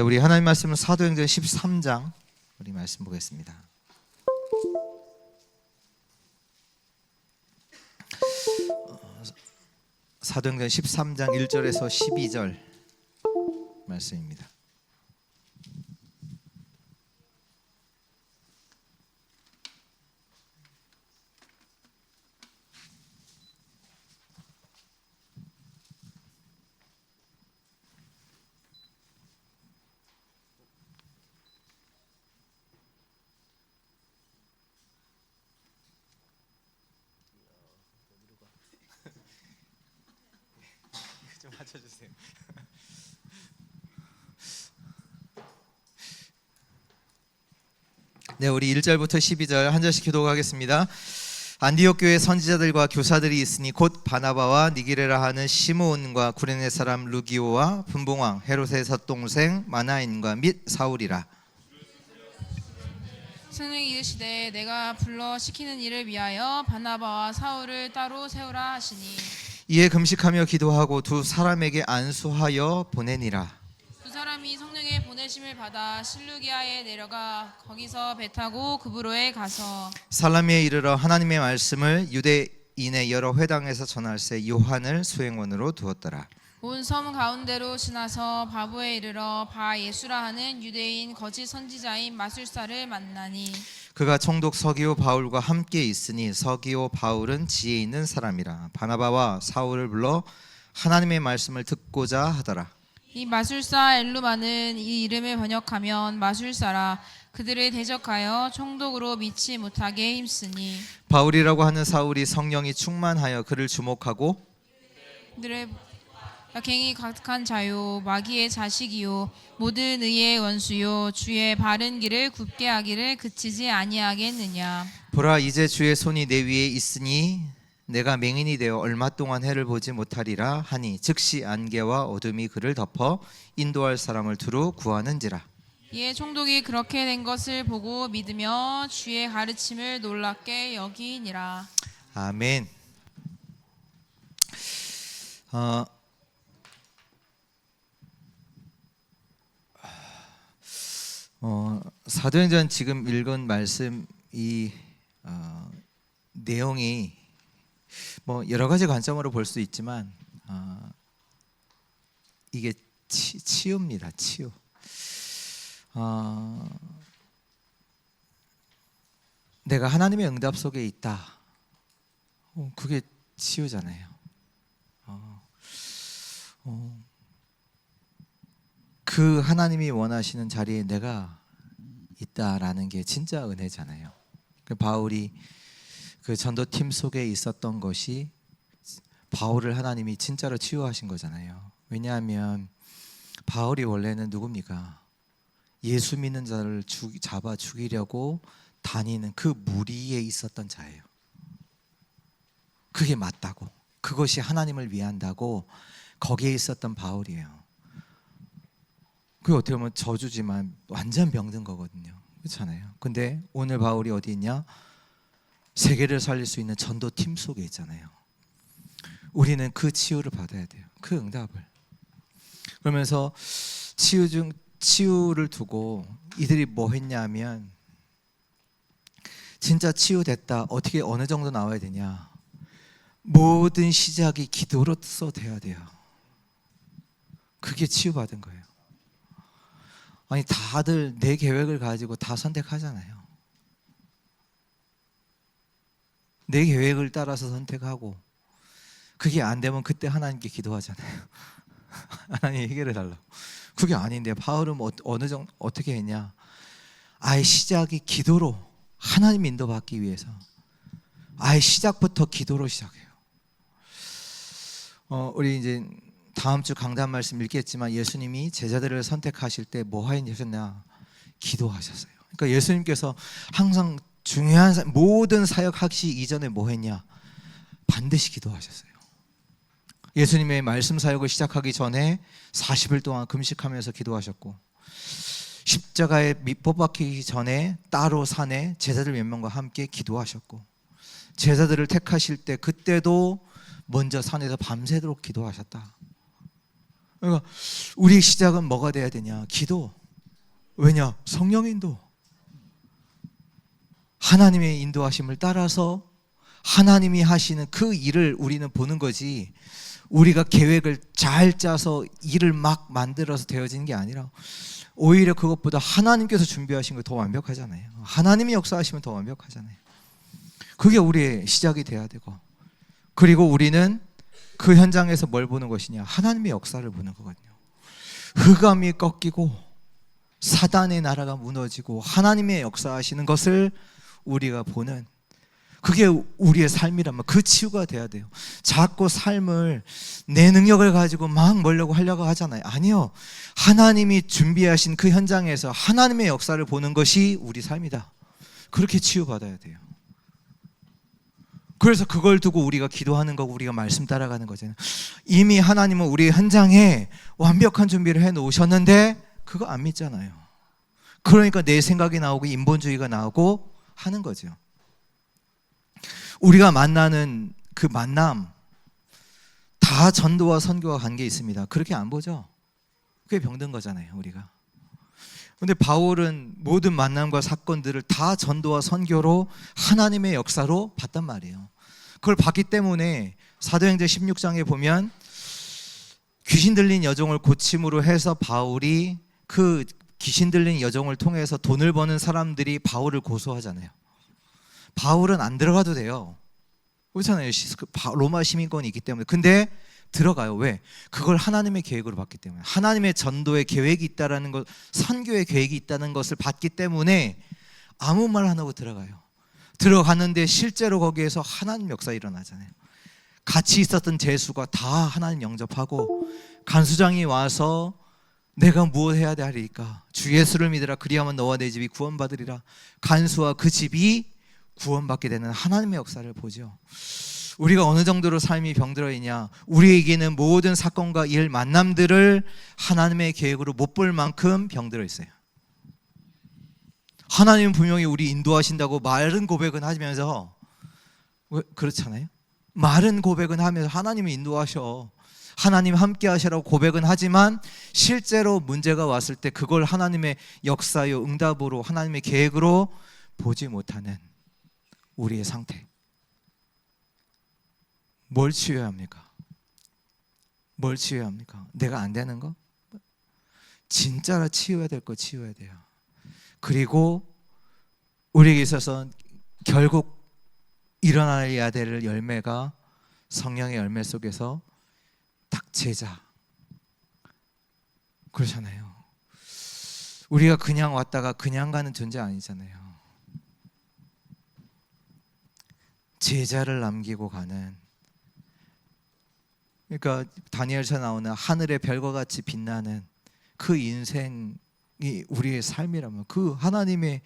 우리 하나님 말씀은 사도행전 13장 우리 말씀 보겠습니다. 사도행전 13장 1절에서 12절 말씀입니다. 좀 맞춰주세요. 네, 우리 1절부터 12절 한 절씩 기도하겠습니다. 안디옥 교회 선지자들과 교사들이 있으니 곧 바나바와 니기레라 하는 시므온과 구레네 사람 루기오와 분봉왕 헤롯의 섯동생 마나인과 및 사울이라. 성령이 이르시되 내가 불러 시키는 일을 위하여 바나바와 사울을 따로 세우라 하시니 이에 금식하며 기도하고 두 사람에게 안수하여 보내니라. 두 사람이 성령의 보내심을 받아 실루기아에 내려가 거기서 배 타고 그브로에 가서 살라미에 이르러 하나님의 말씀을 유대인의 여러 회당에서 전할새 요한을 수행원으로 두었더라. 온 섬 가운데로 지나서 바보에 이르러 바 예수라 하는 유대인 거짓 선지자인 마술사를 만나니 그가 총독 서기오 바울과 함께 있으니 서기오 바울은 지혜 있는 사람이라. 바나바와 사울을 불러 하나님의 말씀을 듣고자 하더라. 이 마술사 엘루마는 이 이름을 번역하면 마술사라. 그들을 대적하여 총독으로 믿지 못하게 힘쓰니 바울이라고 하는 사울이 성령이 충만하여 그를 주목하고 그들의 갱이 가득한 자요 마귀의 자식이요 모든 의의 원수요 주의 바른 길을 굽게 하기를 그치지 아니하겠느냐. 보라, 이제 주의 손이 내 위에 있으니 내가 맹인이 되어 얼마 동안 해를 보지 못하리라 하니 즉시 안개와 어둠이 그를 덮어 인도할 사람을 두루 구하는지라. 이에 총독이 그렇게 된 것을 보고 믿으며 주의 가르침을 놀랍게 여기니라. 아멘. 사도행전 지금 읽은 말씀 이 내용이 뭐 여러 가지 관점으로 볼 수 있지만 이게 치유입니다. 치유. 내가 하나님의 응답 속에 있다. 그게 치유잖아요. 그 하나님이 원하시는 자리에 내가 있다라는 게 진짜 은혜잖아요. 그 바울이 그 전도팀 속에 있었던 것이 바울을 하나님이 진짜로 치유하신 거잖아요. 왜냐하면 바울이 원래는 누굽니까? 예수 믿는 자를 잡아 죽이려고 다니는 그 무리에 있었던 자예요. 그게 맞다고, 그것이 하나님을 위한다고 거기에 있었던 바울이에요. 그게 어떻게 보면 저주지만 완전 병든 거거든요. 그렇잖아요. 근데 오늘 바울이 어디 있냐? 세계를 살릴 수 있는 전도팀 속에 있잖아요. 우리는 그 치유를 받아야 돼요. 그 응답을. 그러면서 치유를 두고 이들이 뭐 했냐면 진짜 치유됐다. 어떻게 어느 정도 나와야 되냐? 모든 시작이 기도로서 돼야 돼요. 그게 치유받은 거예요. 아니 다들 내 계획을 가지고 다 선택하잖아요. 내 계획을 따라서 선택하고 그게 안 되면 그때 하나님께 기도하잖아요. 하나님 해결해 달라고. 그게 아닌데 바울은 어느 정도 어떻게 했냐? 아예 시작이 기도로 하나님 인도받기 위해서 아예 시작부터 기도로 시작해요. 우리 이제 다음 주 강단 말씀 읽겠지만 예수님이 제자들을 선택하실 때 뭐 하셨냐? 기도하셨어요. 그러니까 예수님께서 항상 중요한 모든 사역하시기 이전에 뭐 했냐? 반드시 기도하셨어요. 예수님의 말씀 사역을 시작하기 전에 40일 동안 금식하면서 기도하셨고 십자가에 못 박히기 전에 따로 산에 제자들 몇 명과 함께 기도하셨고 제자들을 택하실 때 그때도 먼저 산에서 밤새도록 기도하셨다. 그러니까 우리의 시작은 뭐가 돼야 되냐? 기도. 왜냐? 성령의 인도. 하나님의 인도하심을 따라서 하나님이 하시는 그 일을 우리는 보는 거지, 우리가 계획을 잘 짜서 일을 막 만들어서 되어지는 게 아니라 오히려 그것보다 하나님께서 준비하신 거 더 완벽하잖아요. 하나님이 역사하시면 더 완벽하잖아요. 그게 우리의 시작이 돼야 되고, 그리고 우리는 그 현장에서 뭘 보는 것이냐? 하나님의 역사를 보는 거거든요. 흑암이 꺾이고 사단의 나라가 무너지고 하나님의 역사하시는 것을 우리가 보는, 그게 우리의 삶이라면 그 치유가 돼야 돼요. 자꾸 삶을 내 능력을 가지고 막 멀려고 하려고 하잖아요. 아니요, 하나님이 준비하신 그 현장에서 하나님의 역사를 보는 것이 우리 삶이다. 그렇게 치유받아야 돼요. 그래서 그걸 두고 우리가 기도하는 거고 우리가 말씀 따라가는 거잖아요. 이미 하나님은 우리 현장에 완벽한 준비를 해놓으셨는데 그거 안 믿잖아요. 그러니까 내 생각이 나오고 인본주의가 나오고 하는 거죠. 우리가 만나는 그 만남 다 전도와 선교와 관계 있습니다. 그렇게 안 보죠. 그게 병든 거잖아요, 우리가. 근데 바울은 모든 만남과 사건들을 다 전도와 선교로 하나님의 역사로 봤단 말이에요. 그걸 봤기 때문에 사도행전 16장에 보면 귀신 들린 여종을 고침으로 해서 바울이 그 귀신 들린 여종을 통해서 돈을 버는 사람들이 바울을 고소하잖아요. 바울은 안 들어가도 돼요. 그렇잖아요. 로마 시민권이 있기 때문에. 근데 들어가요. 왜? 그걸 하나님의 계획으로 봤기 때문에. 하나님의 전도의 계획이 있다라는 것, 선교의 계획이 있다는 것을 봤기 때문에 아무 말 안 하고 들어가요. 들어갔는데 실제로 거기에서 하나님 역사 일어나잖아요. 같이 있었던 제수가 다 하나님 영접하고, 간수장이 와서 내가 무엇 해야 되리까? 주 예수를 믿으라. 그리하면 너와 내 집이 구원받으리라. 간수와 그 집이 구원받게 되는 하나님의 역사를 보죠. 우리가 어느 정도로 삶이 병들어 있냐? 우리에게는 모든 사건과 일, 만남들을 하나님의 계획으로 못 볼 만큼 병들어 있어요. 하나님은 분명히 우리 인도하신다고 말은 고백은 하면서, 왜 그렇잖아요? 말은 고백은 하면서 하나님이 인도하셔, 하나님 함께 하시라고 고백은 하지만 실제로 문제가 왔을 때 그걸 하나님의 역사요, 응답으로, 하나님의 계획으로 보지 못하는 우리의 상태. 뭘 치유해야 합니까? 뭘 치유해야 합니까? 내가 안 되는 거? 진짜로 치유해야 될 거 치유해야 돼요. 그리고 우리에게 있어서 결국 일어나야 될 열매가 성령의 열매 속에서 딱 제자. 그렇잖아요. 우리가 그냥 왔다가 그냥 가는 존재 아니잖아요. 제자를 남기고 가는, 그러니까 다니엘서 나오는 하늘의 별과 같이 빛나는 그 인생이 우리의 삶이라면, 그 하나님의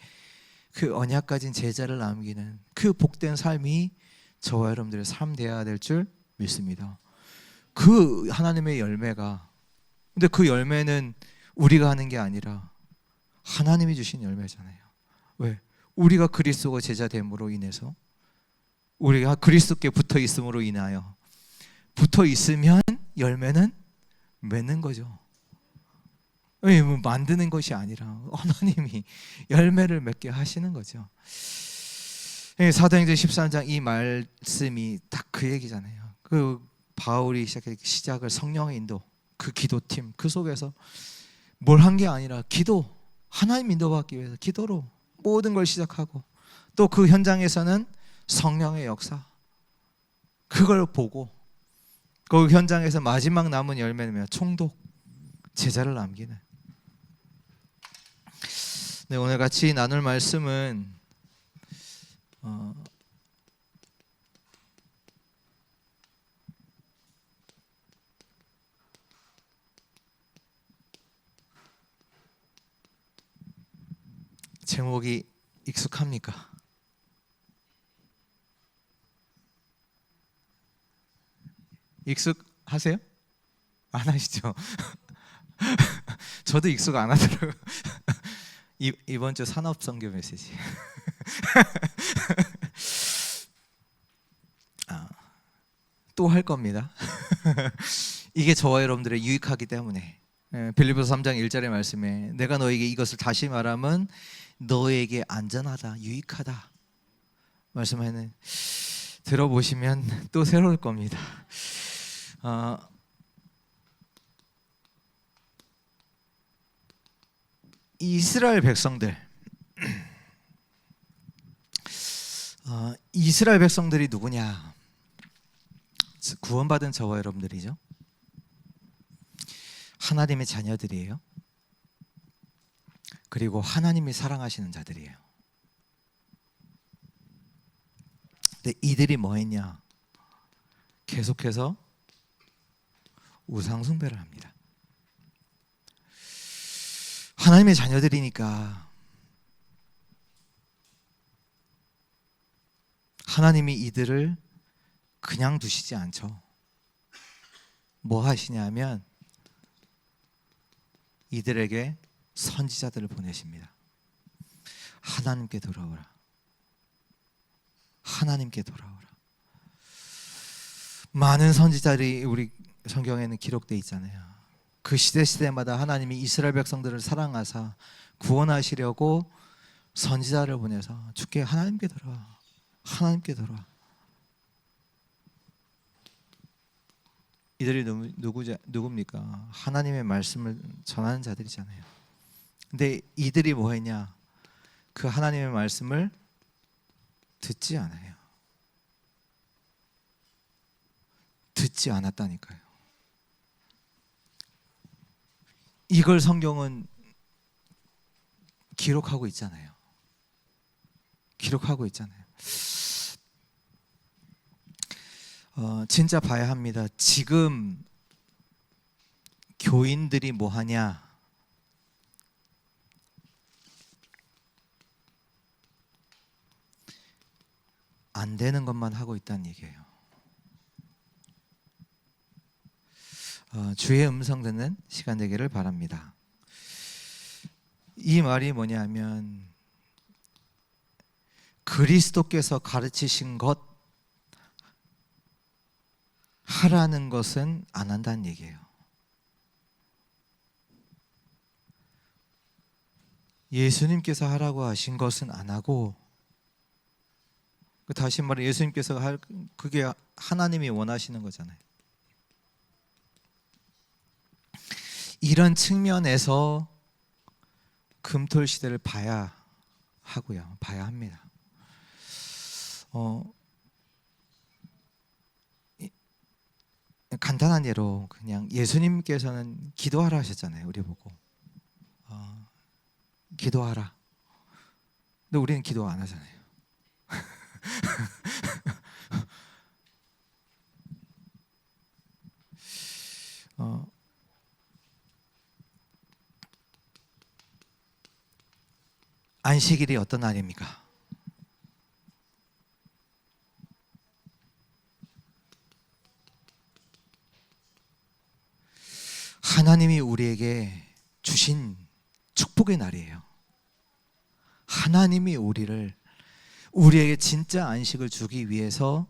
그 언약 가진 제자를 남기는 그 복된 삶이 저와 여러분들의 삶 되어야 될 줄 믿습니다. 그 하나님의 열매가, 근데 그 열매는 우리가 하는 게 아니라 하나님이 주신 열매잖아요. 왜? 우리가 그리스도가 제자 됨으로 인해서, 우리가 그리스도께 붙어 있음으로 인하여, 붙어 있으면 열매는 맺는 거죠. 뭐 만드는 것이 아니라 하나님이 열매를 맺게 하시는 거죠. 사도행전 13장 이 말씀이 딱 그 얘기잖아요. 그 바울이 시작을 성령의 인도, 그 기도팀 그 속에서 뭘 한 게 아니라 기도, 하나님 인도받기 위해서 기도로 모든 걸 시작하고, 또 그 현장에서는 성령의 역사, 그걸 보고 그 현장에서 마지막 남은 열매는 총독, 제자를 남기는. 네, 오늘 같이 나눌 말씀은 제목이 익숙합니까? 익숙하세요? 안 하시죠? 저도 익숙 안 하더라고요. 이번 주 산업선교 메시지. 또 할 겁니다. 이게 저와 여러분들의 유익하기 때문에 빌립보서 3장 1절의 말씀에 내가 너에게 이것을 다시 말하면 너에게 안전하다, 유익하다 말씀하는 들어보시면 또 새로울 겁니다. 이스라엘 백성들, 이스라엘 백성들이 누구냐? 구원받은 저와 여러분들이죠. 하나님의 자녀들이에요. 그리고 하나님이 사랑하시는 자들이에요. 근데 이들이 뭐 했냐? 계속해서 우상 숭배를 합니다. 하나님의 자녀들이니까 하나님이 이들을 그냥 두시지 않죠. 뭐 하시냐면 이들에게 선지자들을 보내십니다. 하나님께 돌아오라. 하나님께 돌아오라. 많은 선지자들이 우리 성경에는 기록되어 있잖아요. 그 시대마다 하나님이 이스라엘 백성들을 사랑하사 구원하시려고 선지자를 보내서 주께 하나님께 돌아와. 하나님께 돌아와. 이들이 누굽니까? 하나님의 말씀을 전하는 자들이잖아요. 근데 이들이 뭐 했냐? 그 하나님의 말씀을 듣지 않아요. 듣지 않았다니까요. 이걸 성경은 기록하고 있잖아요. 기록하고 있잖아요. 진짜 봐야 합니다. 지금 교인들이 뭐 하냐? 안 되는 것만 하고 있다는 얘기예요. 주의 음성 듣는 시간 되기를 바랍니다. 이 말이 뭐냐면 그리스도께서 가르치신 것 하라는 것은 안 한다는 얘기예요. 예수님께서 하라고 하신 것은 안 하고, 다시 말해 예수님께서 그게 하나님이 원하시는 거잖아요. 이런 측면에서 금토일 시대를 봐야 하고요. 봐야 합니다. 간단한 예로 그냥 예수님께서는 기도하라 하셨잖아요. 우리 보고 기도하라. 근데 우리는 기도 안 하잖아요. 안식일이 어떤 날입니까? 하나님이 우리에게 주신 축복의 날이에요. 하나님이 우리에게 진짜 안식을 주기 위해서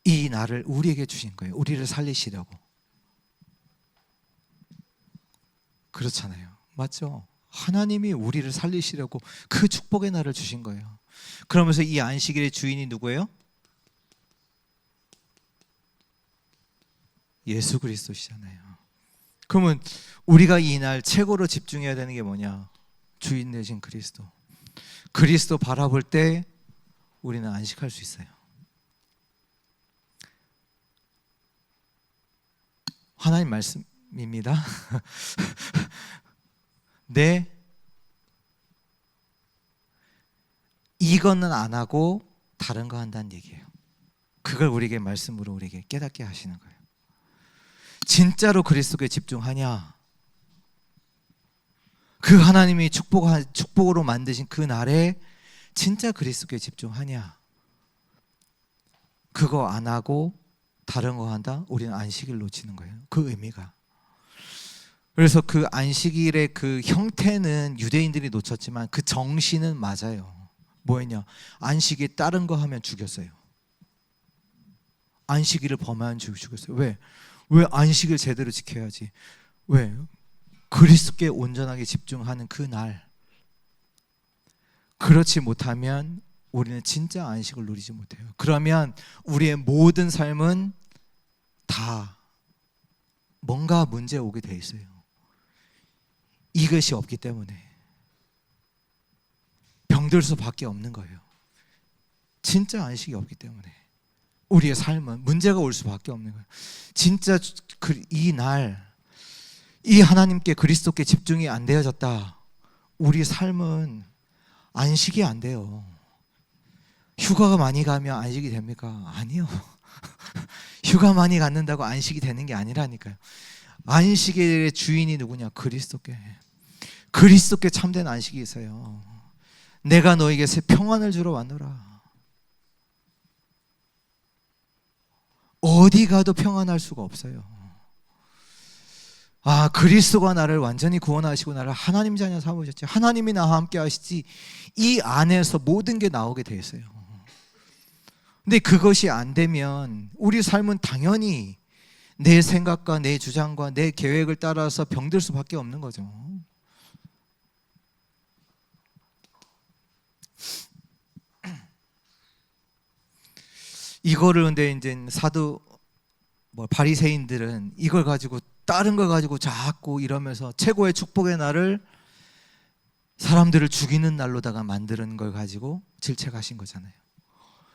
이 날을 우리에게 주신 거예요. 우리를 살리시려고. 그렇잖아요. 맞죠? 하나님이 우리를 살리시려고 그 축복의 날을 주신 거예요. 그러면서 이 안식일의 주인이 누구예요? 예수 그리스도시잖아요. 그러면 우리가 이 날 최고로 집중해야 되는 게 뭐냐? 주인 되신 그리스도. 그리스도 바라볼 때 우리는 안식할 수 있어요. 하나님 말씀입니다. 네, 이거는 안 하고 다른 거 한다는 얘기예요. 그걸 우리에게 말씀으로 우리에게 깨닫게 하시는 거예요. 진짜로 그리스도에 집중하냐? 그 하나님이 축복으로 만드신 그 날에 진짜 그리스도에 집중하냐? 그거 안 하고 다른 거 한다? 우리는 안식일 놓치는 거예요. 그 의미가. 그래서 그 안식일의 그 형태는 유대인들이 놓쳤지만 그 정신은 맞아요. 뭐였냐? 안식일 다른 거 하면 죽였어요. 안식일을 범하는 죽였어요. 왜? 왜 안식일 제대로 지켜야지? 왜? 그리스도께 온전하게 집중하는 그 날. 그렇지 못하면 우리는 진짜 안식을 누리지 못해요. 그러면 우리의 모든 삶은 다 뭔가 문제 오게 돼 있어요. 이것이 없기 때문에. 병들 수밖에 없는 거예요. 진짜 안식이 없기 때문에. 우리의 삶은 문제가 올 수밖에 없는 거예요. 진짜 이 날, 이 하나님께 그리스도께 집중이 안 되어졌다. 우리 삶은 안식이 안 돼요. 휴가가 많이 가면 안식이 됩니까? 아니요. 휴가 많이 갖는다고 안식이 되는 게 아니라니까요. 안식의 주인이 누구냐? 그리스도께. 그리스도께 참된 안식이 있어요. 내가 너에게 새 평안을 주러 왔노라. 어디 가도 평안할 수가 없어요. 아, 그리스도가 나를 완전히 구원하시고 나를 하나님 자녀 삼으셨지. 하나님이 나와 함께 하시지. 이 안에서 모든 게 나오게 돼 있어요. 근데 그것이 안 되면 우리 삶은 당연히 내 생각과 내 주장과 내 계획을 따라서 병들 수밖에 없는 거죠. 이거를 근데 이제 사도 바리새인들은 이걸 가지고 다른 걸 가지고 자꾸 이러면서 최고의 축복의 날을 사람들을 죽이는 날로다가 만드는 걸 가지고 질책하신 거잖아요.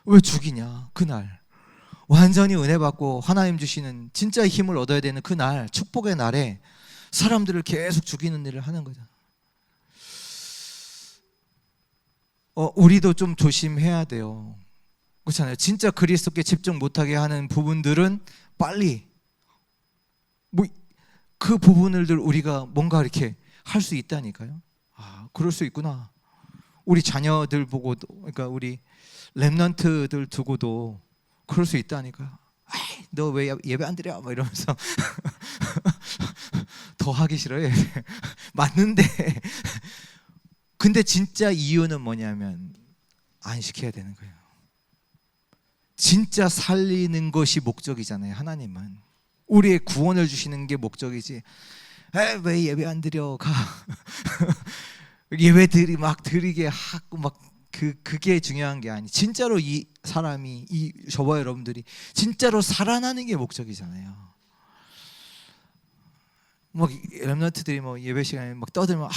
왜 죽이냐? 그날 완전히 은혜 받고 하나님 주시는 진짜 힘을 얻어야 되는 그날, 축복의 날에 사람들을 계속 죽이는 일을 하는 거잖아요. 우리도 좀 조심해야 돼요. 그렇잖아요. 진짜 그리스도께 집중 못하게 하는 부분들은 빨리 그 부분을 우리가 뭔가 이렇게 할 수 있다니까요. 아, 그럴 수 있구나. 우리 자녀들 보고도, 그러니까 우리 렘넌트들 두고도 그럴 수 있다니까요. 너 왜 예배 안 드려? 막 이러면서 더 하기 싫어요. 맞는데 근데 진짜 이유는 뭐냐면 안식해야 되는 거예요. 진짜 살리는 것이 목적이잖아요. 하나님은 우리의 구원을 주시는 게 목적이지. 왜 예배 안 드려? 가. 예배들이 막 드리게 하고 막 그게 중요한 게 아니. 진짜로 이 사람이 저와 여러분들이 진짜로 살아나는 게 목적이잖아요. 막 렘넌트들이 뭐 예배 시간에 막 떠들면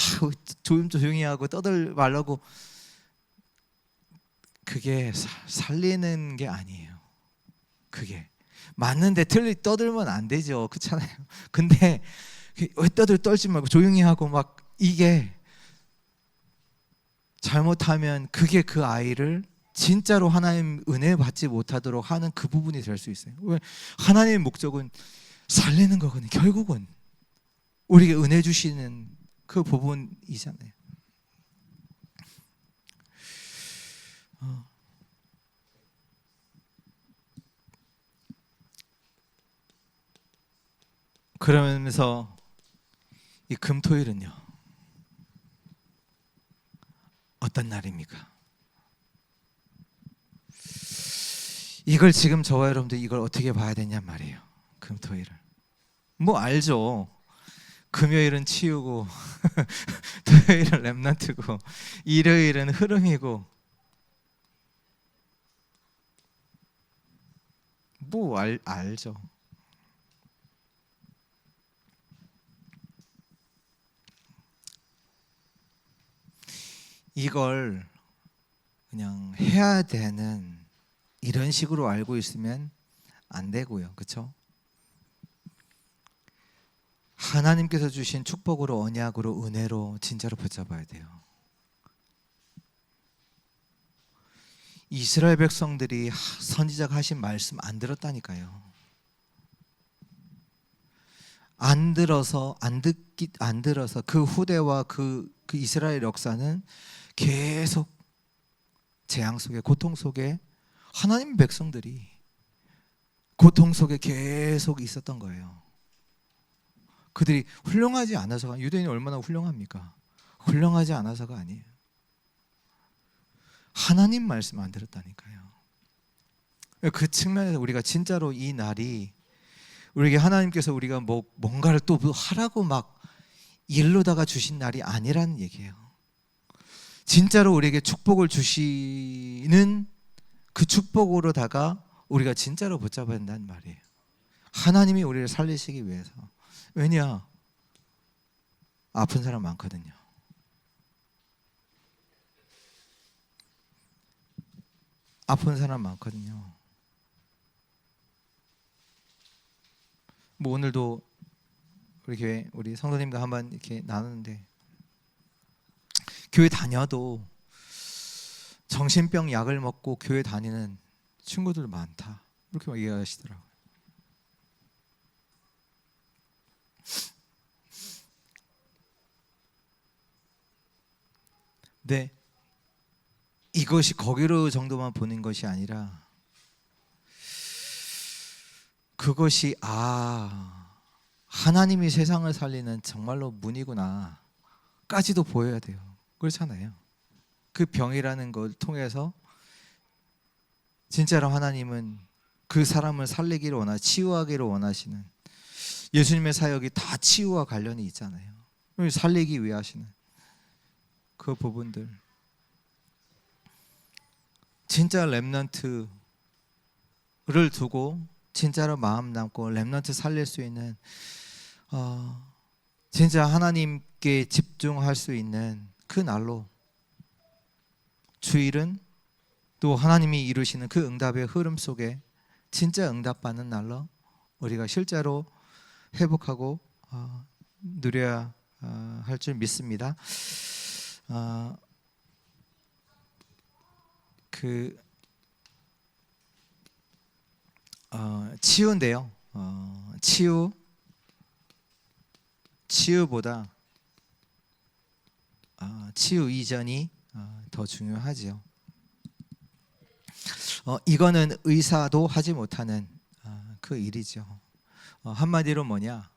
조용히 하고 떠들 말라고, 그게 살리는 게 아니에요. 그게 맞는데 떠들면 안 되죠. 그렇잖아요. 근데 왜 떨지 말고 조용히 하고 막 이게 잘못하면 그게 그 아이를 진짜로 하나님 은혜 받지 못하도록 하는 그 부분이 될 수 있어요. 왜? 하나님의 목적은 살리는 거거든요. 결국은 우리에게 은혜 주시는 그 부분이잖아요. 그러면서 이 금토일은요, 어떤 날입니까? 이걸 지금 저와 여러분들 이걸 어떻게 봐야 되냔 말이에요. 금토일을 뭐 알죠. 금요일은 치유고 토요일은 렘넌트고 일요일은 흐름이고 뭐 알죠. 이걸 그냥 해야 되는 이런 식으로 알고 있으면 안 되고요. 그렇죠? 하나님께서 주신 축복으로, 언약으로, 은혜로 진짜로 붙잡아야 돼요. 이스라엘 백성들이 선지자가 하신 말씀 안 들었다니까요. 안 들어서 그 후대와 그 이스라엘 역사는 계속 재앙 속에, 고통 속에, 하나님 백성들이 고통 속에 계속 있었던 거예요. 그들이 훌륭하지 않아서가, 유대인이 얼마나 훌륭합니까? 훌륭하지 않아서가 아니에요. 하나님 말씀 안 들었다니까요. 그 측면에서 우리가 진짜로 이 날이 우리에게 하나님께서 우리가 뭔가를 또 하라고 막 일로다가 주신 날이 아니라는 얘기예요. 진짜로 우리에게 축복을 주시는 그 축복으로다가 우리가 진짜로 붙잡아야 된다는 말이에요. 하나님이 우리를 살리시기 위해서. 왜냐? 아픈 사람 많거든요. 아픈 사람 많거든요. 뭐 오늘도 우리 교회 우리 성도님과 한번 이렇게 나누는데, 교회 다녀도 정신병 약을 먹고 교회 다니는 친구들 많다, 이렇게 얘기하시더라고요. 네, 이것이 거기로 정도만 보는 것이 아니라 그것이 하나님이 세상을 살리는 정말로 문이구나 까지도 보여야 돼요. 그렇잖아요. 그 병이라는 걸 통해서 진짜로 하나님은 그 사람을 살리기를 치유하기를 원하시는, 예수님의 사역이 다 치유와 관련이 있잖아요. 살리기 위해 하시는 그 부분들, 진짜 렘넌트를 두고 진짜로 마음 담고 렘넌트 살릴 수 있는, 진짜 하나님께 집중할 수 있는 그 날로, 주일은 또 하나님이 이루시는 그 응답의 흐름 속에 진짜 응답받는 날로 우리가 실제로 회복하고 누려야 할 줄 믿습니다. 치유인데요. 치유보다 치유 이전이 더 중요하지요. 이거는 의사도 하지 못하는 그 일이죠. 한마디로 뭐냐?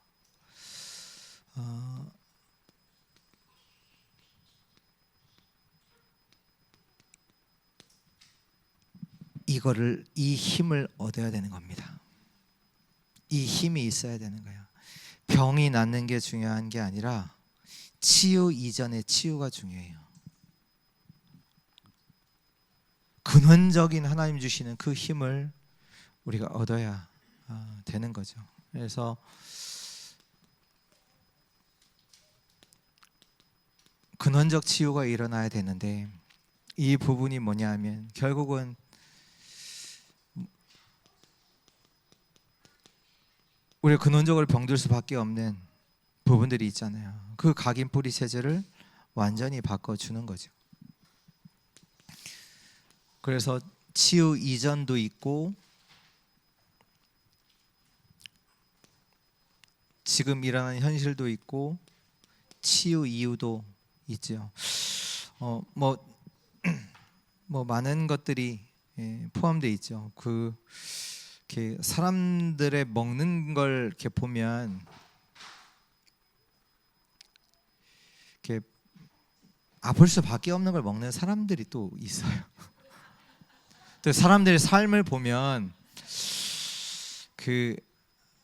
이 힘을 얻어야 되는 겁니다. 이 힘이 있어야 되는 거예요. 병이 낫는 게 중요한 게 아니라 치유 이전의 치유가 중요해요. 근원적인 하나님 주시는 그 힘을 우리가 얻어야 되는 거죠. 그래서 근원적 치유가 일어나야 되는데, 이 부분이 뭐냐 하면 결국은 우리가 근원적으로 병들 수밖에 없는 부분들이 있잖아요. 그 각인 뿌리 체제를 완전히 바꿔주는 거죠. 그래서 치유 이전도 있고 지금 일어나는 현실도 있고 치유 이후도 있죠. 뭐 많은 것들이 포함되어 있죠. 이렇게 사람들의 먹는 걸 이렇게 보면 이렇게 아플 수밖에 없는 걸 먹는 사람들이 또 있어요. 또 사람들의 삶을 보면 그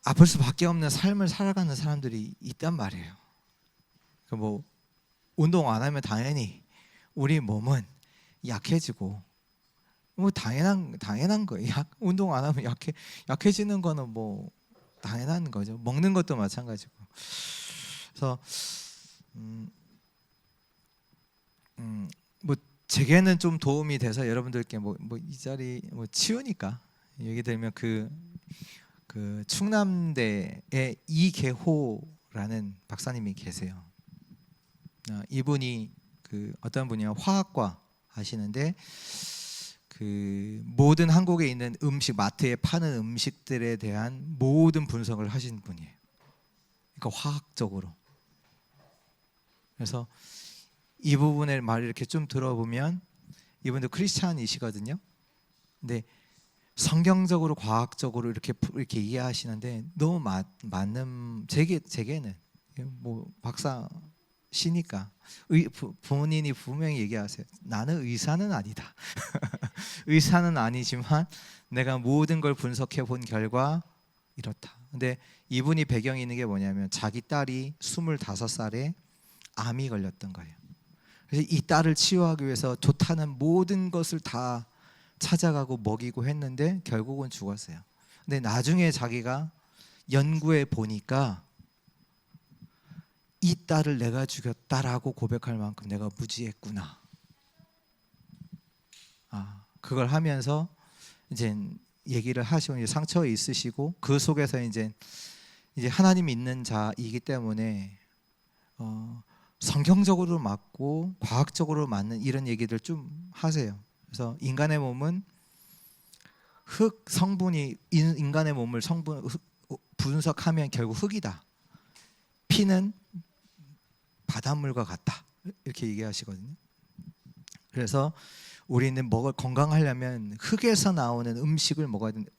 아플 수밖에 없는 삶을 살아가는 사람들이 있단 말이에요. 뭐 운동 안 하면 당연히 우리 몸은 약해지고, 뭐 당연한 거예요. 운동 안 하면 약해지는 거는 뭐 당연한 거죠. 먹는 것도 마찬가지고. 그래서 뭐 제게는 좀 도움이 돼서 여러분들께 뭐 이 자리 뭐 치우니까 얘기 들으면 그 충남대의 이계호라는 박사님이 계세요. 이분이 어떤 분이요, 화학과 하시는데 그 모든 한국에 있는 음식, 마트에 파는 음식들에 대한 모든 분석을 하신 분이에요. 그러니까 화학적으로. 그래서 이 부분의 말을 이렇게 좀 들어보면 이분도 크리스찬이시거든요. 근데 성경적으로 과학적으로 이렇게 이해하시는데 너무 맞는, 제게는 뭐 박사시니까 본인이 분명히 얘기하세요. 나는 의사는 아니다. 의사는 아니지만 내가 모든 걸 분석해 본 결과 이렇다. 근데 이분이 배경이 있는 게 뭐냐면 자기 딸이 25살에 암이 걸렸던 거예요. 그래서 이 딸을 치유하기 위해서 좋다는 모든 것을 다 찾아가고 먹이고 했는데 결국은 죽었어요. 근데 나중에 자기가 연구해 보니까 이 딸을 내가 죽였다라고 고백할 만큼 내가 무지했구나. 그걸 하면서 이제 얘기를 하시고 상처 있으시고 그 속에서 이제 하나님이 있는 자이기 때문에 성경적으로 맞고 과학적으로 맞는 이런 얘기들 좀 하세요. 그래서 인간의 몸은 흙 성분이 인간의 몸을 분석하면 결국 흙이다. 피는 바닷물과 같다. 이렇게 얘기하시거든요. 그래서 우리는 건강하려면 흙에서 나오는 음식을 먹어야 되는데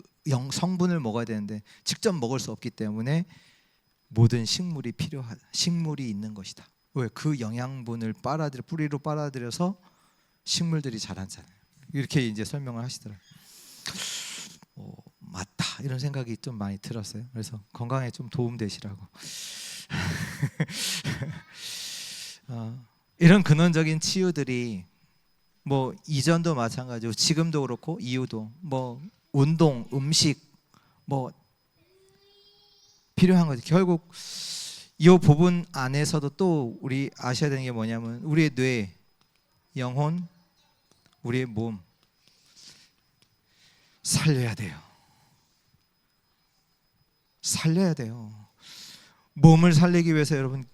성분을 먹어야 되는데 직접 먹을 수 없기 때문에 모든 식물이 필요하다. 식물이 있는 것이다. 왜? 그 영양분을 뿌리로 빨아들여서 식물들이 자라잖아요. 이렇게 이제 설명을 하시더라고요. 맞다 이런 생각이 좀 많이 들었어요. 그래서 건강에 좀 도움 되시라고. 이런 근원적인 치유들이 뭐 이전도 마찬가지고 지금도 그렇고 이후도 뭐 운동, 음식 뭐 필요한 거죠. 결국 이 부분 안에서도 또 우리 아셔야 되는 게 뭐냐면 우리의 뇌, 영혼, 우리의 몸 살려야 돼요. 살려야 돼요. 몸을 살리기 위해서 여러분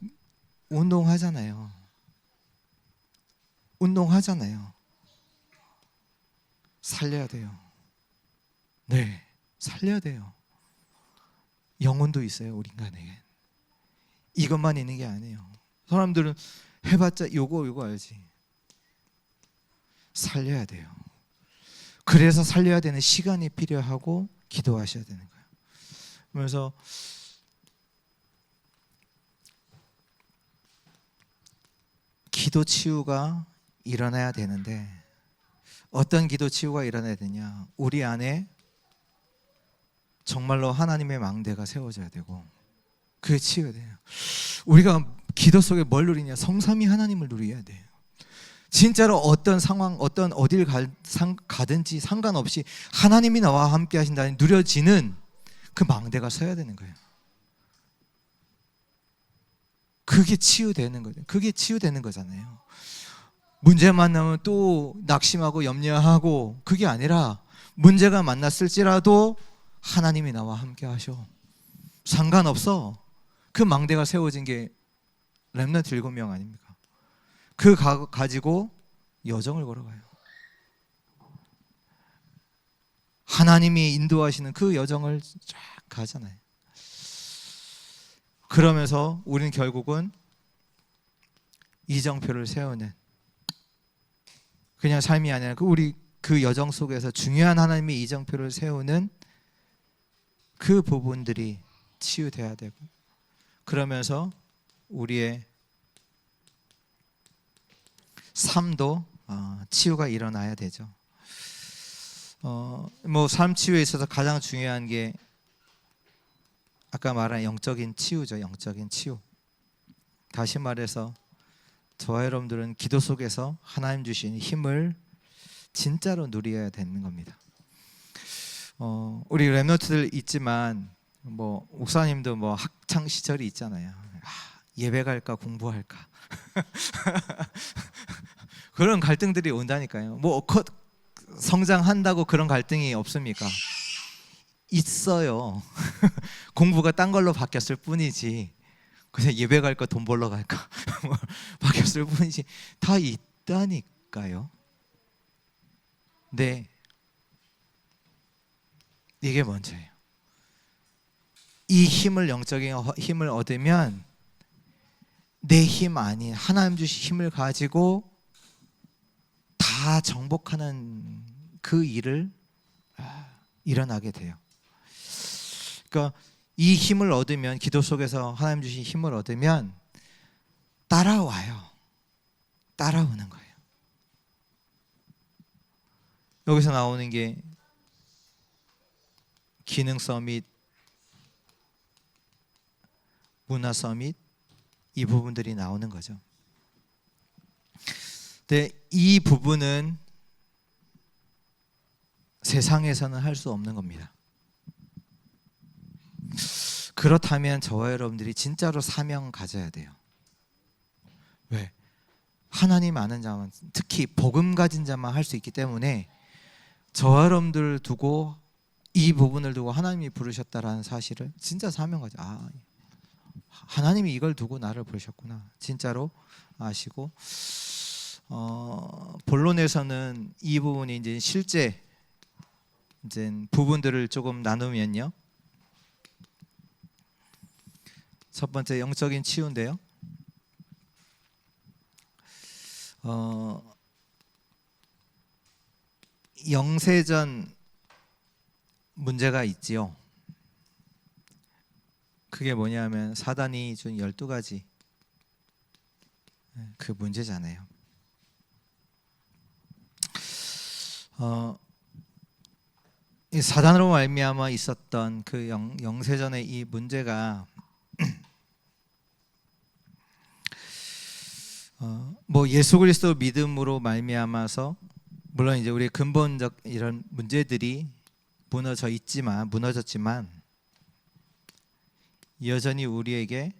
운동하잖아요. 살려야 돼요. 네, 살려야 돼요. 영혼도 있어요, 우리 인간에게. 이것만 있는 게 아니에요. 사람들은 해봤자 요거 알지. 살려야 돼요. 그래서 살려야 되는 시간이 필요하고 기도하셔야 되는 거예요. 그래서 기도 치유가 일어나야 되는데 어떤 기도 치유가 일어나야 되냐? 우리 안에 정말로 하나님의 망대가 세워져야 되고 그게 치유가 돼요. 우리가 기도 속에 뭘 누리냐? 성삼위 하나님을 누려야 돼요. 진짜로 어떤 상황, 어딜 가든지 상관없이 하나님이 나와 함께 하신다는 누려지는 그 망대가 서야 되는 거예요. 그게 치유되는 거죠. 그게 치유되는 거잖아요. 문제 만나면 또 낙심하고 염려하고 그게 아니라 문제가 만났을지라도 하나님이 나와 함께 하셔. 상관없어. 그 망대가 세워진 게 렘넌트 7명 아닙니까? 가지고 여정을 걸어가요. 하나님이 인도하시는 그 여정을 쫙 가잖아요. 그러면서 우리는 결국은 이정표를 세우는 그냥 삶이 아니라 우리 그 여정 속에서 중요한 하나님의 이정표를 세우는 그 부분들이 치유돼야 되고 그러면서 우리의 삶도 치유가 일어나야 되죠. 뭐 삶 치유에 있어서 가장 중요한 게 아까 말한 영적인 치유죠. 영적인 치유. 다시 말해서 저와 여러분들은 기도 속에서 하나님 주신 힘을 진짜로 누려야 되는 겁니다. 우리 렘넌트들 있지만 뭐 목사님도 뭐 학창 시절이 있잖아요. 예배 갈까 공부할까 그런 갈등들이 온다니까요. 뭐 성장한다고 그런 갈등이 없습니까? 있어요. 공부가 딴 걸로 바뀌었을 뿐이지 그냥 예배 갈까 돈 벌러 갈까 바뀌었을 뿐이지 다 있다니까요. 네, 이게 먼저예요. 이 힘을 영적인 힘을 얻으면 내 힘 아닌 하나님 주신 힘을 가지고 다 정복하는 그 일을 일어나게 돼요. 그러니까 이 힘을 얻으면 기도 속에서 하나님 주신 힘을 얻으면 따라와요. 따라오는 거예요. 여기서 나오는 게 기능 서밋, 문화 서밋, 이 부분들이 나오는 거죠. 근데 이 부분은 세상에서는 할 수 없는 겁니다. 그렇다면 저와 여러분들이 진짜로 사명 가져야 돼요. 왜? 하나님 아는 자만, 특히 복음 가진 자만 할 수 있기 때문에 저와 여러분들 두고, 이 부분을 두고 하나님이 부르셨다라는 사실을 진짜 사명 가져. 하나님이 이걸 두고 나를 부르셨구나, 진짜로 아시고, 본론에서는 이 부분이 이제 실제 이제 부분들을 조금 나누면요. 첫 번째 영적인 치유인데요. 영세전 문제가 있지요. 그게 뭐냐면 사단이 준 12가지 그 문제잖아요. 이 사단으로 말미암아 있었던 그 영세전의 이 문제가 뭐 예수 그리스도 믿음으로 말미암아서 물론 이제 우리의 근본적 이런 문제들이 무너졌지만 여전히 우리에게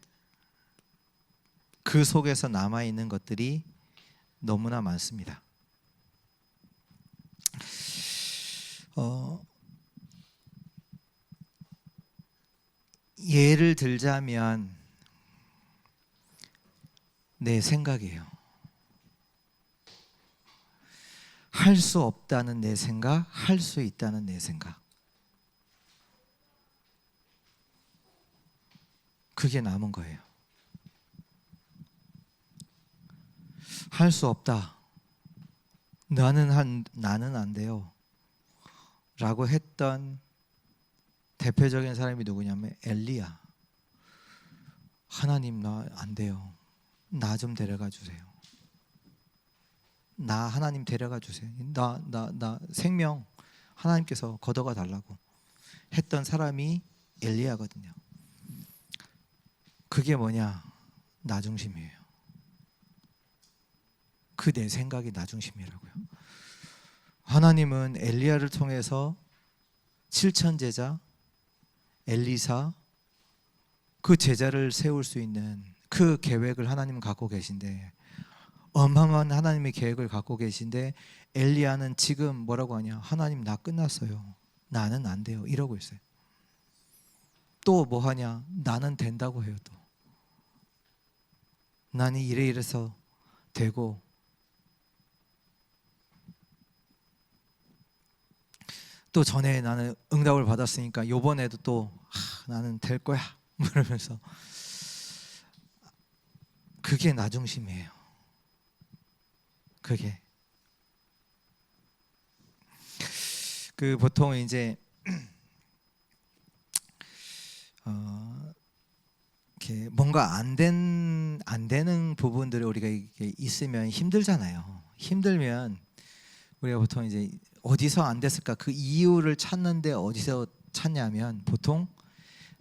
그 속에서 남아 있는 것들이 너무나 많습니다. 예를 들자면 내 생각이에요. 할 수 없다는 내 생각, 할 수 있다는 내 생각. 그게 남은 거예요. 할 수 없다. 나는 안 돼요. 라고 했던 대표적인 사람이 누구냐면 엘리야. 하나님 나 안 돼요. 나 좀 데려가 주세요. 나 하나님 데려가 주세요. 나 생명 하나님께서 걷어가 달라고 했던 사람이 엘리야거든요. 그게 뭐냐? 나 중심이에요. 그 내 생각이 나 중심이라고요. 하나님은 엘리야를 통해서 7천 제자 엘리사 그 제자를 세울 수 있는 그 계획을 하나님은 갖고 계신데, 어마어마한 하나님의 계획을 갖고 계신데 엘리야는 지금 뭐라고 하냐? 하나님 나 끝났어요. 나는 안 돼요. 이러고 있어요. 또 뭐 하냐? 나는 된다고 해요. 또 나는 이래서 되고, 또 전에 나는 응답을 받았으니까 요번에도 또 나는 될 거야 그러면서, 그게 나 중심이에요. 그게 그 보통 이제 이렇게 뭔가 안 되는 부분들이 우리가 이렇게 있으면 힘들잖아요. 힘들면 우리가 보통 이제 어디서 안 됐을까, 그 이유를 찾는데 어디서 찾냐면 보통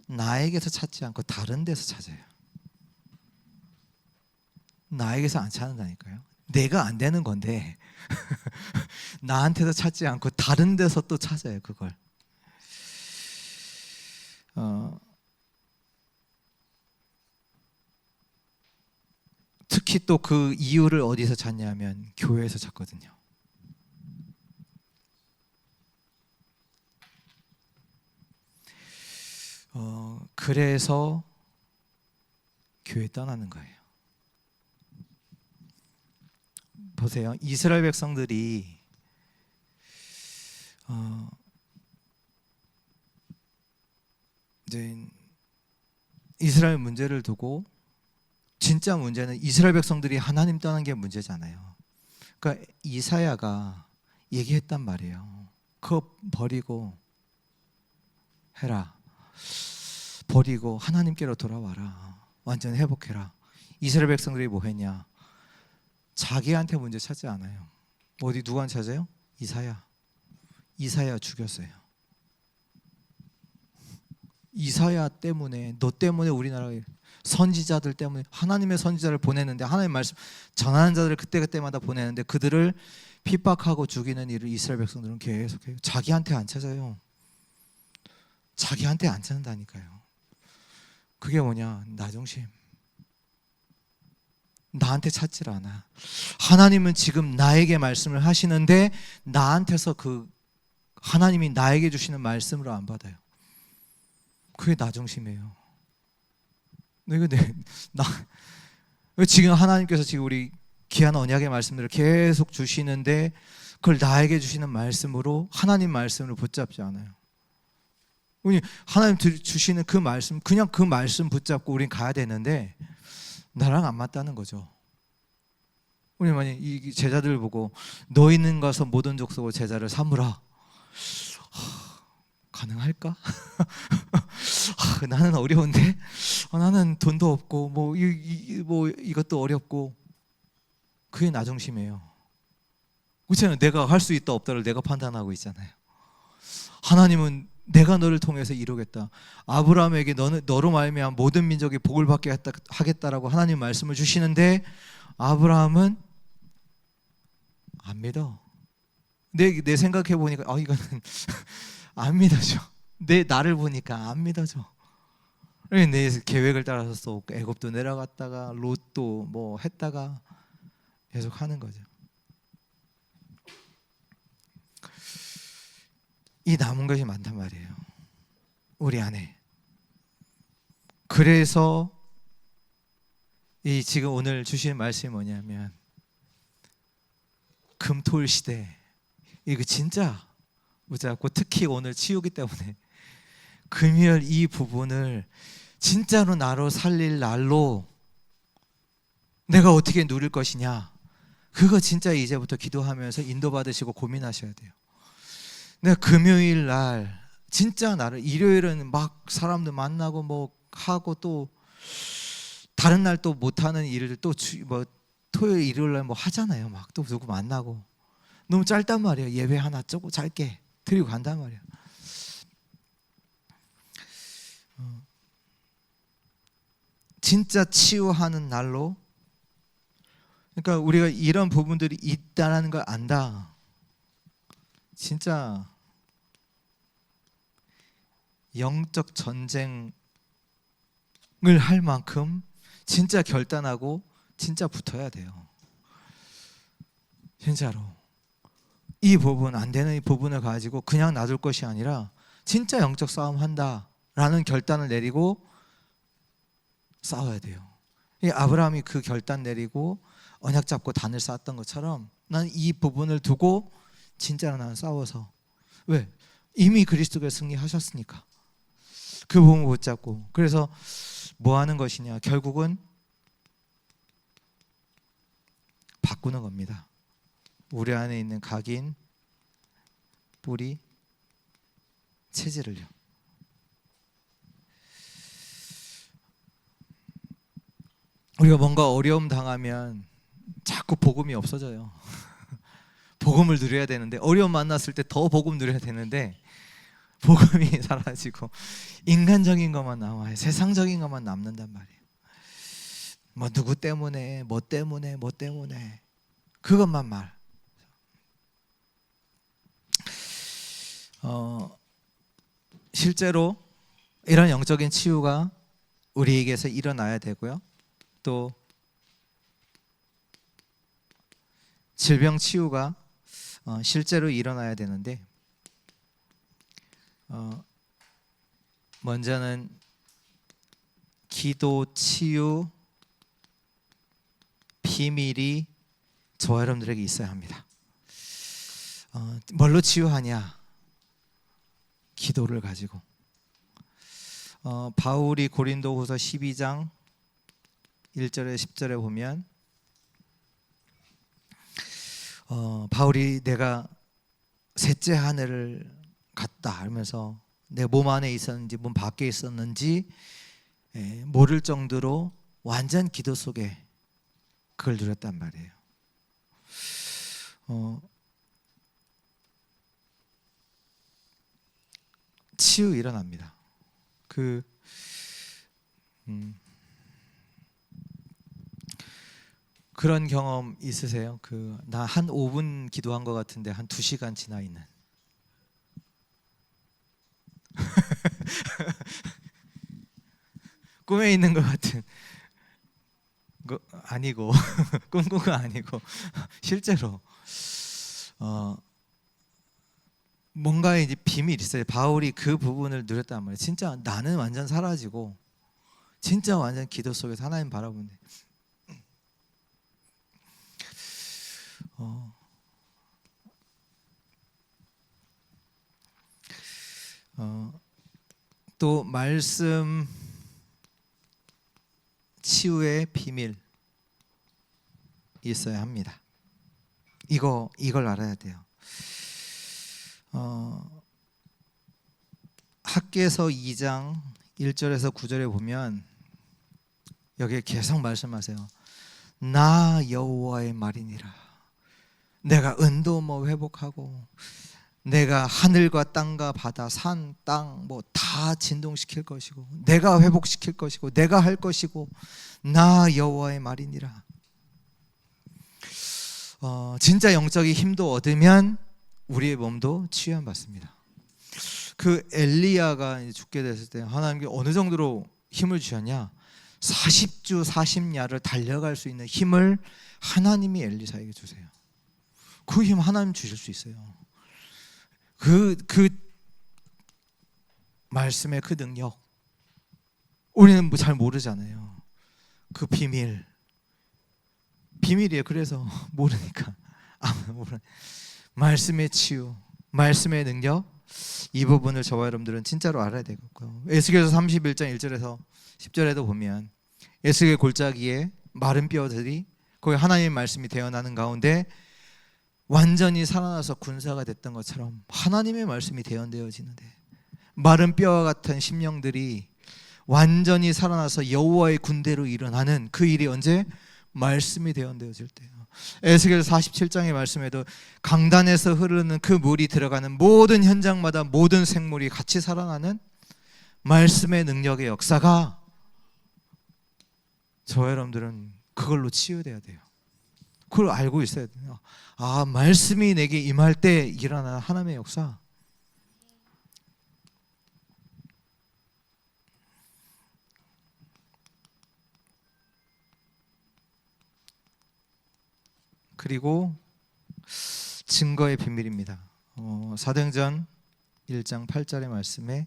나에게서 찾지 않고 다른 데서 찾아요. 나에게서 안 찾는다니까요. 내가 안 되는 건데 나한테서 찾지 않고 다른 데서 또 찾아요. 그걸 특히 또 그 이유를 어디서 찾냐면 교회에서 찾거든요. 그래서 교회 떠나는 거예요. 보세요. 이스라엘 백성들이 이제 이스라엘 문제를 두고, 진짜 문제는 이스라엘 백성들이 하나님 떠난 게 문제잖아요. 그러니까 이사야가 얘기했단 말이에요. 그거 버리고 해라. 버리고 하나님께로 돌아와라. 완전 회복해라. 이스라엘 백성들이 뭐 했냐? 자기한테 문제 찾지 않아요. 어디 누구한테 찾아요? 이사야. 이사야 죽였어요. 이사야 때문에, 너 때문에 우리나라 선지자들 때문에, 하나님의 선지자를 보내는데, 하나님의 말씀 전하는 자들을 그때그때마다 보내는데 그들을 핍박하고 죽이는 일을 이스라엘 백성들은 계속해요. 자기한테 안 찾아요. 자기한테 안 찾는다니까요. 그게 뭐냐? 나중심. 나한테 찾질 않아. 하나님은 지금 나에게 말씀을 하시는데 나한테서 그 하나님이 나에게 주시는 말씀으로 안 받아요. 그게 나중심이에요. 지금 하나님께서 지금 우리 귀한 언약의 말씀들을 계속 주시는데 그걸 나에게 주시는 말씀으로, 하나님 말씀으로 붙잡지 않아요. 우리 하나님 주시는 그 말씀, 그냥 그 말씀 붙잡고 우린 가야 되는데 나랑 안 맞다는 거죠. 우리 만약 이 제자들을 보고 너희는 가서 모든 족속으로 제자를 삼으라. 가능할까? 나는 어려운데, 나는 돈도 없고 뭐 이것도 어렵고. 그게 나중심이에요. 그렇잖아요. 내가 할 수 있다 없다를 내가 판단하고 있잖아요. 하나님은 내가 너를 통해서 이루겠다. 아브라함에게 너로 말미암아 모든 민족이 복을 받게 하겠다라고 하나님 말씀을 주시는데 아브라함은 안 믿어. 내 생각해 보니까 이거는 안 믿어져. 나를 보니까 안 믿어져. 내 계획을 따라서 애굽도 내려갔다가 롯도 뭐 했다가 계속 하는 거죠. 이 남은 것이 많단 말이에요, 우리 안에. 그래서 이 지금 오늘 주신 말씀이 뭐냐면, 금토일 시대, 이거 진짜 붙잡고, 특히 오늘 치우기 때문에 금요일 이 부분을 진짜로 나로 살릴 날로 내가 어떻게 누릴 것이냐, 그거 진짜 이제부터 기도하면서 인도받으시고 고민하셔야 돼요. 내가 금요일 날 진짜 나를, 일요일은 막 사람들 만나고 뭐 하고 또 다른 날 또 못하는 일을 또 뭐 토요일 일요일 날 뭐 하잖아요. 막 또 누구 만나고 너무 짧단 말이에요. 예배 하나 쪼고 짧게 드리고 간단 말이에요. 진짜 치유하는 날로, 그러니까 우리가 이런 부분들이 있다라는 걸 안다. 진짜 영적 전쟁을 할 만큼 진짜 결단하고 진짜 붙어야 돼요. 진짜로. 이 부분, 안 되는 이 부분을 가지고 그냥 놔둘 것이 아니라 진짜 영적 싸움 한다라는 결단을 내리고 싸워야 돼요. 아브라함이 그 결단 내리고 언약 잡고 단을 쌓았던 것처럼 나는 이 부분을 두고 진짜로 나는 싸워서, 왜? 이미 그리스도가 승리하셨으니까 그 부분을 붙잡고. 그래서 뭐 하는 것이냐, 결국은 바꾸는 겁니다. 우리 안에 있는 각인, 뿌리, 체질을요. 우리가 뭔가 어려움 당하면 자꾸 복음이 없어져요. 복음을 누려야 되는데, 어려움 만났을 때 더 복음 누려야 되는데 복음이 사라지고 인간적인 것만 남아요. 세상적인 것만 남는단 말이에요. 뭐 누구 때문에, 뭐 때문에 그것만 말. 실제로 이런 영적인 치유가 우리에게서 일어나야 되고요. 또 질병 치유가 실제로 일어나야 되는데, 먼저는 기도 치유 비밀이 저와 여러분들에게 있어야 합니다. 뭘로 치유하냐? 기도를 가지고. 바울이 고린도후서 12장 1절에 10절에 보면, 바울이 내가 셋째 하늘을 갔다 하면서 내 몸 안에 있었는지 몸 밖에 있었는지 모를 정도로 완전 기도 속에 그걸 누렸단 말이에요. 치유 일어납니다. 그런 경험 있으세요? 나 한 5분 기도한 것 같은데 한 2시간 지나 있는. 꿈에 있는 것 같은 거 아니고 꿈꾼 거 아니고 실제로 뭔가 이제 비밀이 있어요. 바울이 그 부분을 누렸단 말이에요. 진짜 나는 완전 사라지고 진짜 완전 기도 속에서 하나님 바라보는데 또 말씀 치유의 비밀 있어야 합니다. 이걸 알아야 돼요. 학개서 2장 1절에서 9절에 보면 여기에 계속 말씀하세요. 나 여호와의 말이니라. 내가 은도 회복하고 내가 하늘과 땅과 바다 산 땅 다 진동시킬 것이고 내가 회복시킬 것이고 내가 할 것이고 나 여호와의 말이니라. 진짜 영적인 힘도 얻으면 우리의 몸도 치유함 받습니다. 엘리야가 죽게 됐을 때 하나님께 어느 정도로 힘을 주셨냐? 40주 40야를 달려갈 수 있는 힘을 하나님이 엘리사에게 주세요. 그 힘 하나님 주실 수 있어요. 그 말씀의 그 능력 우리는 잘 모르잖아요. 그 비밀이에요. 그래서 모르니까 말씀의 치유, 말씀의 능력, 이 부분을 저와 여러분들은 진짜로 알아야 되겠고요. 에스겔서 31장 1절에서 10절에도 보면 에스겔 골짜기에 마른 뼈들이 거기 하나님의 말씀이 되어나는 가운데 완전히 살아나서 군사가 됐던 것처럼 하나님의 말씀이 대언되어지는데 마른 뼈와 같은 심령들이 완전히 살아나서 여호와의 군대로 일어나는 그 일이 언제? 말씀이 대언되어질 때요. 에스겔 47장의 말씀에도 강단에서 흐르는 그 물이 들어가는 모든 현장마다 모든 생물이 같이 살아나는 말씀의 능력의 역사가 저와 여러분들은 그걸로 치유돼야 돼요. 그걸 알고 있어야 돼요. 말씀이 내게 임할 때 일어나는 하나님의 역사. 그리고 증거의 비밀입니다. 사도행전 1장 8절의 말씀에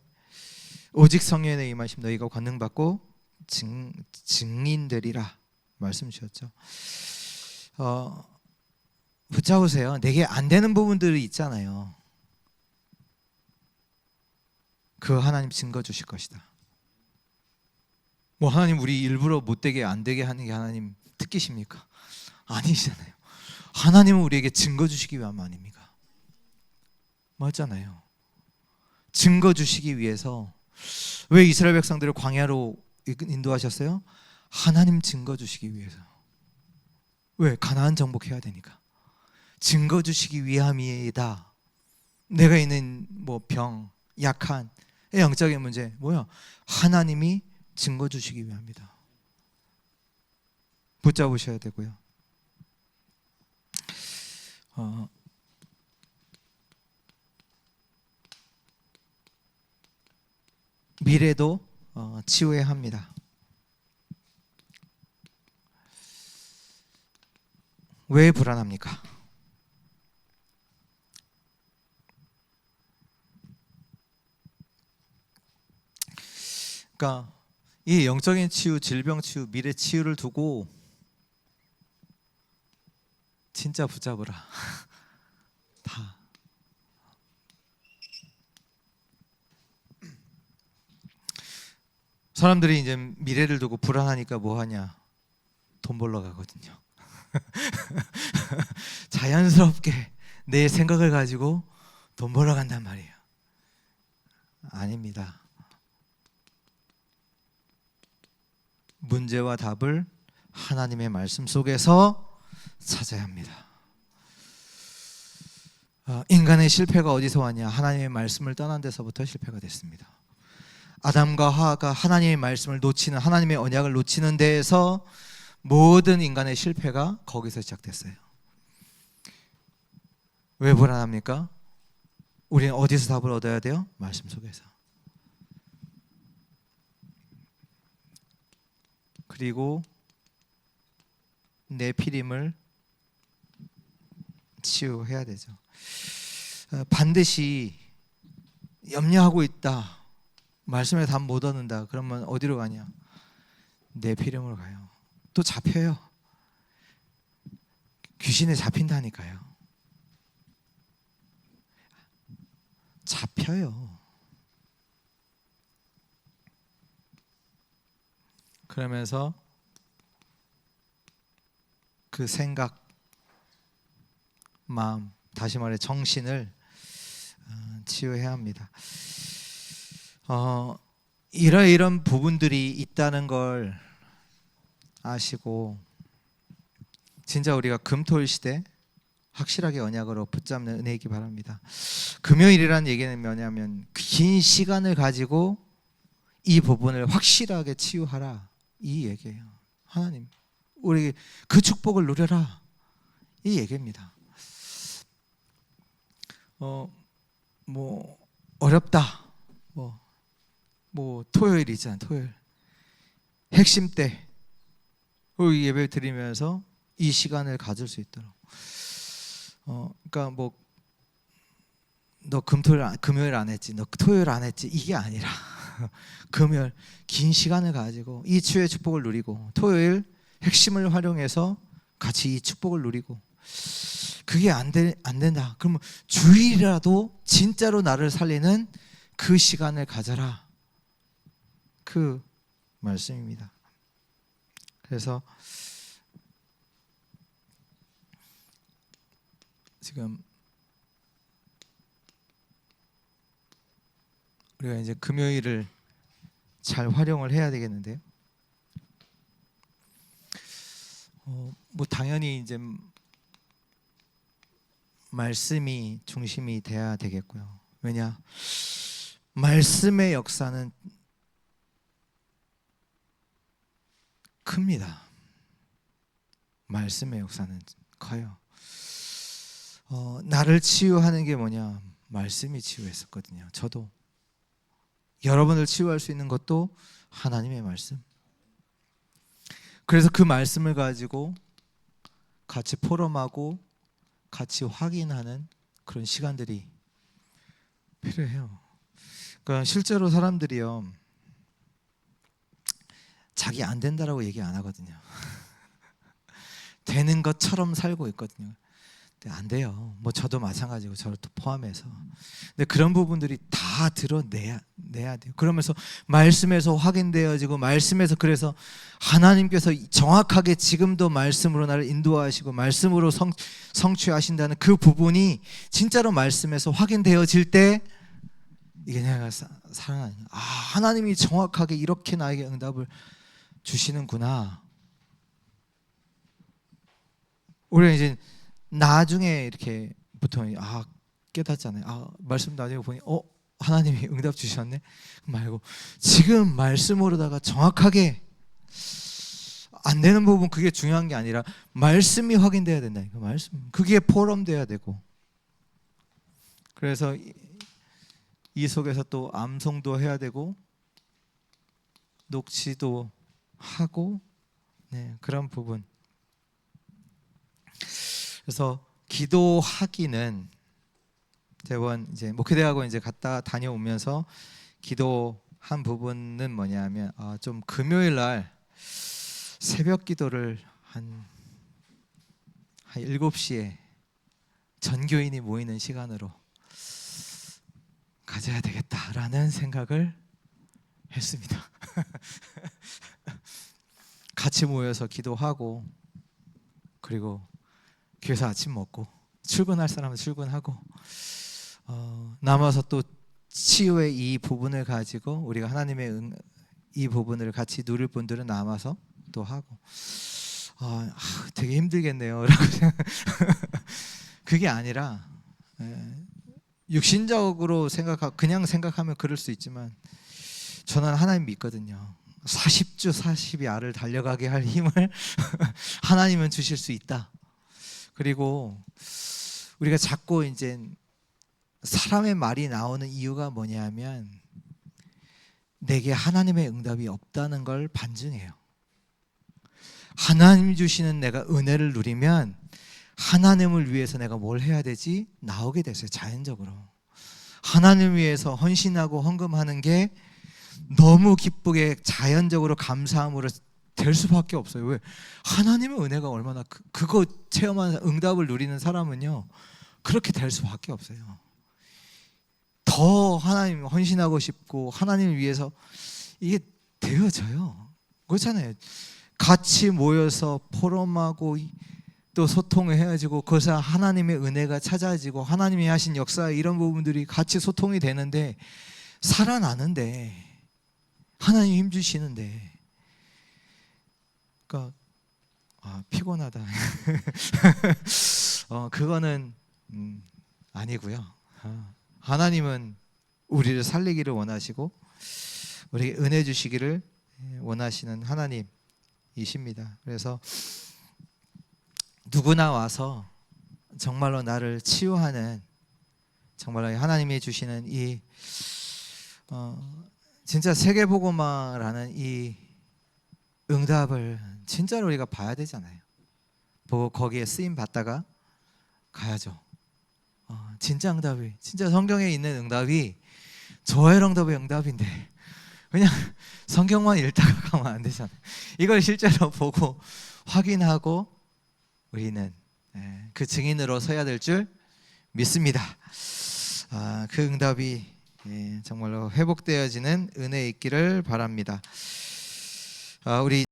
오직 성령의 임하심 너희가 권능받고 증인되리라 말씀 주셨죠. 붙잡으세요. 내게 안 되는 부분들이 있잖아요. 그 하나님 증거 주실 것이다. 하나님 우리 일부러 못되게 안 되게 하는 게 하나님 특기십니까? 아니시잖아요. 하나님은 우리에게 증거 주시기 위함 아닙니까? 맞잖아요. 증거 주시기 위해서 왜 이스라엘 백성들을 광야로 인도하셨어요? 하나님 증거 주시기 위해서. 왜? 가나안 정복해야 되니까. 증거 주시기 위함이다. 내가 있는 병, 약한 영적인 문제 뭐야? 하나님이 증거 주시기 위함이다. 붙잡으셔야 되고요. 미래도 치유해야 합니다. 왜 불안합니까? 그러니까 이 영적인 치유, 질병 치유, 미래 치유를 두고 진짜 붙잡으라. 다. 사람들이 이제 미래를 두고 불안하니까 뭐 하냐? 돈 벌러 가거든요. 자연스럽게 내 생각을 가지고 돈 벌러 간단 말이에요. 아닙니다. 문제와 답을 하나님의 말씀 속에서 찾아야 합니다. 인간의 실패가 어디서 왔냐? 하나님의 말씀을 떠난 데서부터 실패가 됐습니다. 아담과 하와가 하나님의 말씀을 놓치는, 하나님의 언약을 놓치는 데에서 모든 인간의 실패가 거기서 시작됐어요. 왜 불안합니까? 우리는 어디서 답을 얻어야 돼요? 말씀 속에서. 그리고 내피림을 치유해야 되죠. 반드시 염려하고 있다, 말씀에 답 못 얻는다, 그러면 어디로 가냐? 내피림으로 가요. 또 잡혀요. 귀신에 잡힌다니까요. 잡혀요. 그러면서 그 생각, 마음, 다시 말해 정신을 치유해야 합니다. 이런 부분들이 있다는 걸 아시고 진짜 우리가 금토일 시대 확실하게 언약으로 붙잡는 은혜이기 바랍니다. 금요일이라는 얘기는 뭐냐면 긴 시간을 가지고 이 부분을 확실하게 치유하라, 이 얘기예요. 하나님, 우리 그 축복을 누려라, 이 얘기입니다. 뭐 어렵다, 뭐 토요일이잖아. 토요일 핵심 때 우리 예배 드리면서 이 시간을 가질 수 있도록. 그러니까 뭐 너 금요일 안 했지, 너 토요일 안 했지, 이게 아니라 금요일 긴 시간을 가지고 이 치유의 축복을 누리고, 토요일 핵심을 활용해서 같이 이 축복을 누리고. 그게 안 된다 그러면 주일이라도 진짜로 나를 살리는 그 시간을 가져라, 그 말씀입니다. 그래서 지금 우리가 이제 금요일을 잘 활용을 해야 되겠는데요. 뭐 당연히 이제 말씀이 중심이 돼야 되겠고요. 왜냐? 말씀의 역사는 큽니다. 말씀의 역사는 커요. 나를 치유하는 게 뭐냐? 말씀이 치유했었거든요. 저도. 여러분을 치유할 수 있는 것도 하나님의 말씀. 그래서 그 말씀을 가지고 같이 포럼하고 같이 확인하는 그런 시간들이 필요해요. 그러니까 실제로 사람들이요, 자기 안 된다라고 얘기 안 하거든요. 되는 것처럼 살고 있거든요. 근데 안 돼요. 뭐 저도 마찬가지고, 저를 또 포함해서. 근데 그런 부분들이 다 드러내야 돼요. 그러면서 말씀에서 확인되어지고, 말씀에서, 그래서 하나님께서 정확하게 지금도 말씀으로 나를 인도하시고 말씀으로 성취하신다는 그 부분이 진짜로 말씀에서 확인되어질 때 이게 내가 살아나는, 하나님이 정확하게 이렇게 나에게 응답을 주시는구나. 우리가 이제 나중에 이렇게 보통 깨닫잖아요. 말씀 나중에 보니 하나님이 응답 주셨네 말고, 지금 말씀으로다가 정확하게 안 되는 부분, 그게 중요한 게 아니라 말씀이 확인돼야 된다니까. 말씀, 그게 포럼돼야 되고. 그래서 이 속에서 또 암송도 해야 되고 녹취도 하고, 그런 부분. 그래서 기도하기는, 대원 이제 목회대학원 이제 갔다 다녀오면서 기도한 부분은 뭐냐면, 좀 금요일 날 새벽 기도를 한 7시에 전교인이 모이는 시간으로 가져야 되겠다라는 생각을 했습니다. 같이 모여서 기도하고, 그리고 교회에서 아침 먹고, 출근할 사람은 출근하고, 남아서 또 치유의 이 부분을 가지고 우리가 하나님의 이 부분을 같이 누릴 분들은 남아서 또 하고. 되게 힘들겠네요 라고 그게 아니라 육신적으로 그냥 생각하면 그럴 수 있지만 저는 하나님 믿거든요. 40주 40이 알을 달려가게 할 힘을 하나님은 주실 수 있다. 그리고 우리가 자꾸 이제 사람의 말이 나오는 이유가 뭐냐면 내게 하나님의 응답이 없다는 걸 반증해요. 하나님 주시는 내가 은혜를 누리면 하나님을 위해서 내가 뭘 해야 되지? 나오게 됐어요. 자연적으로. 하나님 위해서 헌신하고 헌금하는 게 너무 기쁘게 자연적으로 감사함으로 될 수밖에 없어요. 왜? 하나님의 은혜가 얼마나 그거 체험한 응답을 누리는 사람은요 그렇게 될 수밖에 없어요. 더 하나님 헌신하고 싶고 하나님을 위해서 이게 되어져요. 그렇잖아요. 같이 모여서 포럼하고 또 소통을 해가지고 그것을 하나님의 은혜가 찾아지고 하나님이 하신 역사 이런 부분들이 같이 소통이 되는데 살아나는데 하나님 힘 주시는데 그러니까 피곤하다. 그거는 아니고요. 하나님은 우리를 살리기를 원하시고 우리에게 은혜 주시기를 원하시는 하나님이십니다. 그래서 누구나 와서 정말로 나를 치유하는 정말로 하나님이 주시는 이 진짜 세계복음화라는 이 응답을 진짜로 우리가 봐야 되잖아요. 보고 거기에 쓰임 받다가 가야죠. 진짜 응답이 진짜 성경에 있는 응답이 저의 응답의 응답인데 그냥 성경만 읽다가 가면 안 되잖아요. 이걸 실제로 보고 확인하고 우리는 그 증인으로 서야 될 줄 믿습니다. 그 응답이 정말로 회복되어지는 은혜 있기를 바랍니다. 우리